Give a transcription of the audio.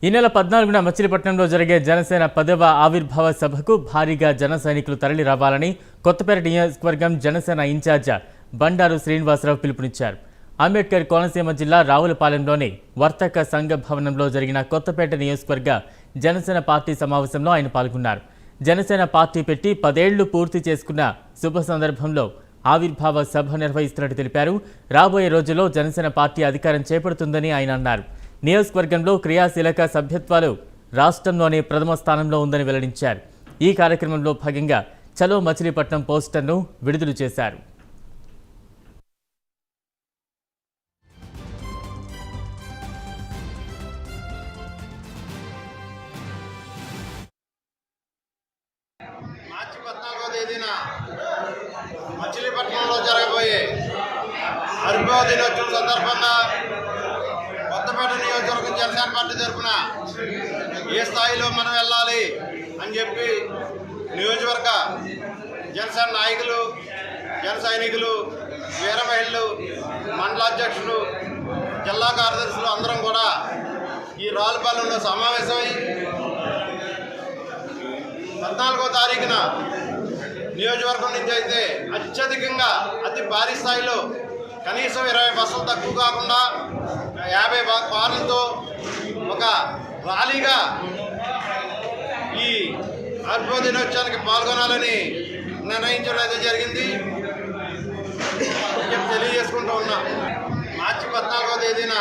ఈ నెల 14న మచిలీపట్నంలో జరిగే జనసేన 10వ ఆవిర్భావ సభకు భారీగా జన సైనికులు తరలి రావాలని కొత్తపేట నియోజకవర్గం జనసేన ఇన్ఛార్జ్ బండారు శ్రీనివాసరావు పిలుపునిచ్చారు. అంబేద్కర్ కోనసీమ జిల్లా రావులపాలెంలోని వర్తక సంఘ భవనంలో జరిగిన కొత్తపేట నియోజకవర్గ జనసేన పార్టీ సమావేశంలో ఆయన పాల్గొన్నారు. జనసేన పార్టీ పెట్టి 10 ఏళ్లు పూర్తి చేసుకున్న శుభ సందర్భంలో ఆవిర్భావ సభ నిర్వహిస్తున్నట్టు తెలిపారు. రాబోయే రోజుల్లో జనసేన పార్టీ అధికారం చేపడుతుందని ఆయన అన్నారు. నియోజకవర్గంలో క్రియాశీలక సభ్యత్వాలు రాష్ట్రంలోనే ప్రథమ స్థానంలో ఉందని వెల్లడించారు. ఈ కార్యక్రమంలో భాగంగా చలో మచిలీపట్నం పోస్టర్ను విడుదల చేశారు. మార్చి 14వ తేదీన మచిలీపట్నంలో జరగబోయే ఆవిర్భావ దినోత్సవం సందర్భంగా కొత్తపేట నియోజకవర్గం జనసేన పార్టీ తరఫున ఏ స్థాయిలో మనం వెళ్ళాలి అని చెప్పి నియోజకవర్గ జనసేన నాయకులు, జన సైనికులు, వీర మహిళలు, మండలాధ్యక్షులు, జిల్లా కార్యదర్శులు అందరం కూడా ఈ రావులపాలెంలో సమావేశమై 14వ తారీఖున నియోజకవర్గం నుంచి అయితే అత్యధికంగా అతి భారీ స్థాయిలో కనీసం 20 బస్సులు తక్కువ కాకుండా 50 కార్లతో ఒక ర్యాలీగా ఈ ఆవిర్భావ దినోత్సవానికి పాల్గొనాలని నిర్ణయించడం అయితే జరిగింది. తెలియజేసుకుంటూ ఉన్నాం. మార్చి 14వ తేదీన